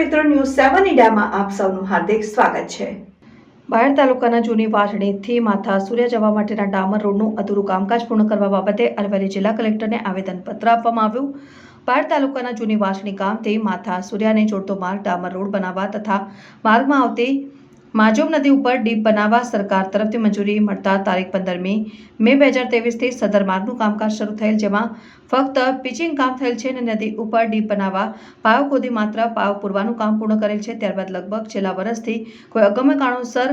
મિત્રો, ન્યૂઝ 7 ઇન્ડિયામાં આપ સૌનું હાર્દિક સ્વાગત છે। બાયડ તાલુકાના જૂની વાસણીથી માથા સૂર્યા જવા માટેના ડામર રોડનું અધૂરું કામકાજ પૂર્ણ કરવા બાબતે અરવલ્લી જિલ્લા કલેક્ટરને આવેદનપત્ર આપવામાં આવ્યું। બાયડ તાલુકાના જૂની વાસણી ગામથી માથા સૂર્યાને જોડતો માર્ગ ડામર રોડ બનાવવા તથા માર્ગમાં આવતી માજોમ નદી ઉપર ડીપ બનાવવા સરકાર તરફથી મંજૂરી મળતા તારીખ 15મી મે 2023થી સદર માર્ગનું કામકાજ શરૂ થયેલ, જેમાં ફક્ત પિચિંગ કામ થયેલ છે અને નદી ઉપર ડીપ બનાવવા પાયો ખોદી માત્ર પાયો પૂરવાનું કામ પૂર્ણ કરેલ છે। ત્યારબાદ લગભગ છેલ્લા વર્ષથી કોઈ અગમ્ય કારણોસર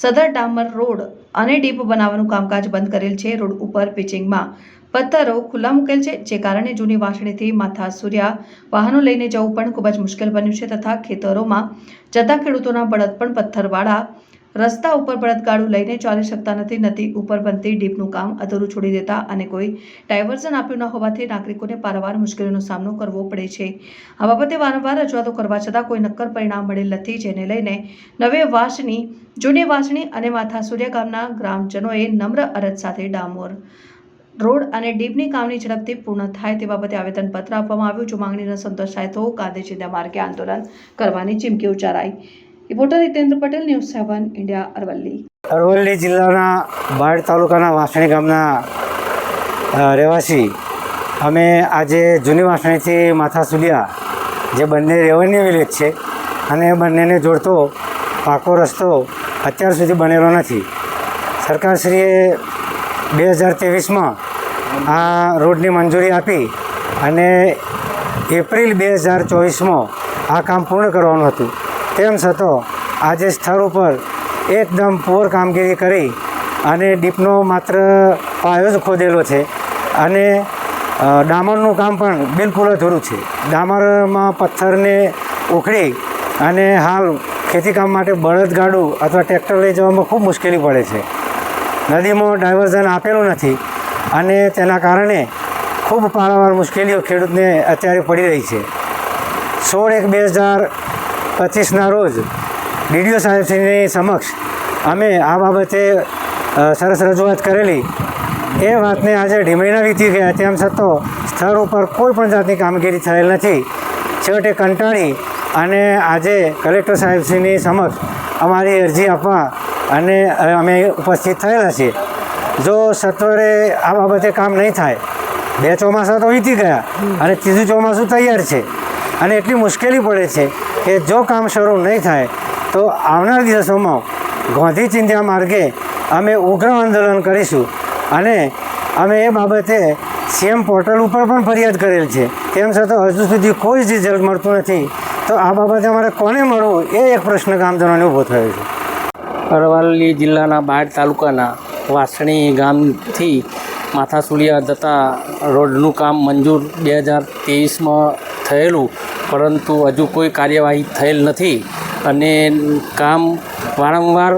સદર ડામર રોડ અને ડીપ બનાવવાનું કામકાજ બંધ કરેલ છે। રોડ ઉપર પિચિંગમાં પથ્થરો ખુલ્લા મૂકેલ છે, જે કારણે જૂની વાસણીથી માથા સૂર્યા વાહનો લઈને જવું પણ ખૂબ જ મુશ્કેલ બન્યું છે તથા ખેતરોમાં જતા ખેડૂતોના બળદ પણ પથ્થરવાળા રસ્તા ઉપર બળદગાડું લઈને ચાલી શકતા નથી। નદી ઉપર બનતી ડીપનું કામ અધૂરું છોડી દેતા અને કોઈ ડાયવર્ઝન આપ્યું ન હોવાથી નાગરિકોને પારાવાર મુશ્કેલીનો સામનો કરવો પડે છે। આ બાબતે વારંવાર રજૂઆતો કરવા છતાં કોઈ નક્કર પરિણામ મળેલ નથી, જેને લઈને નવી વાસણી, જૂની વાસણી અને માથા સૂર્યા ગામના ગ્રામજનોએ નમ્ર અરજ સાથે ડામર રોડ અને ડીપની કામની ઝડપથી પૂર્ણ થાય તે બાબતે આવેદનપત્ર આપવામાં આવ્યું। જો માંગણી ન સંતોષાય તો ગાંધીજીના માર્ગે આંદોલન કરવાની ચીમકી ઉચ્ચારાઈ। Reporter Hitendra Patel, news 7 India, Aravalli. Aravalli જિલ્લાના બાયડ તાલુકાના વાસણી ગામના રહેવાસી અમે આજે જૂની વાસણીથી માથા સૂર્યા, જે બંને રેવન્યુ વિલેજ છે અને બંનેને જોડતો પાકો રસ્તો અત્યાર સુધી બનેલો નથી। સરકારશ્રીએ 2023માં આ રોડની મંજૂરી આપી અને એપ્રિલ 2024માં આ કામ પૂર્ણ કરવાનું હતું। તેમ છતાં આજે સ્થળ ઉપર એકદમ પૂર કામગીરી કરી અને ડીપનો માત્ર પાયો જ ખોદેલો છે અને ડામરનું કામ પણ બિલકુલ અધૂરું છે। ડામરમાં પથ્થરને ઉખડી અને હાલ ખેતીકામ માટે બળદગાડું અથવા ટ્રેક્ટર લઈ જવામાં ખૂબ મુશ્કેલી પડે છે। નદીમાં ડાયવર્ઝન આપેલું નથી અને તેના કારણે ખૂબ પારાવાર મુશ્કેલીઓ ખેડૂતને અત્યારે પડી રહી છે। 16/1/2025ના રોજ ડીડીઓ સાહેબશ્રીની સમક્ષ અમે આ બાબતે સરસ રજૂઆત કરેલી। એ વાતને આજે ઢીમડીના વીતી ગયા, તેમ છતાં સ્થળ ઉપર કોઈ પણ જાતની કામગીરી થયેલ નથી। છેવટે કંટાળી અને આજે કલેક્ટર સાહેબશ્રીની સમક્ષ અમારી અરજી આપવા અને અમે ઉપસ્થિત થયેલા છીએ। જો સત્વરે આ બાબતે કામ નહીં થાય, 2 ચોમાસા તો વીતી ગયા અને ત્રીજું ચોમાસું તૈયાર છે અને એટલી મુશ્કેલી પડે છે કે જો કામ શરૂ નહીં થાય તો આવનાર દિવસોમાં ગાંધી ચિંધ્યા માર્ગે અમે ઉગ્ર આંદોલન કરીશું અને અમે એ બાબતે સીએમ પોર્ટલ ઉપર પણ ફરિયાદ કરેલ છે। તેમ છતાં હજુ સુધી કોઈ જ રિઝલ્ટ મળતું નથી, તો આ બાબતે અમારે કોને મળવું એ એક પ્રશ્ન ગામજનોને ઊભો થયો છે। અરવલ્લી જિલ્લાના બાયડ તાલુકાના વાસણી ગામથી માથા સૂર્યા જતા રોડનું કામ મંજૂર 2023માં થયેલું, પરંતુ હજુ કોઈ કાર્યવાહી થયેલ નથી અને કામ વારંવાર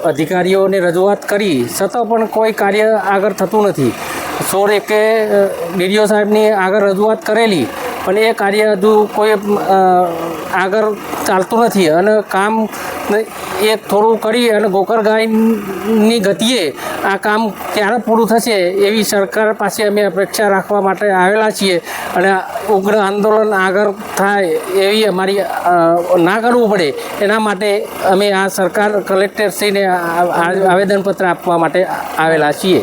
અધિકારીઓને રજૂઆત કરી છતાં પણ કોઈ કાર્ય આગળ થતું નથી। 16 ડીડીઓ સાહેબની આગળ રજૂઆત કરેલી પણ એ કાર્ય હજુ કોઈ આગળ ચાલતું નથી અને કામ એક થોડું કરી અને ગોકરગાયની ગતિએ આ કામ ક્યારે પૂરું થશે એવી સરકાર પાસે અમે અપેક્ષા રાખવા માટે આવેલા છીએ અને ઉગ્ર આંદોલન આગળ થાય એવી અમારી ના કરવું પડે એના માટે અમે આ સરકાર કલેક્ટરશ્રીને આવેદનપત્ર આપવા માટે આવેલા છીએ।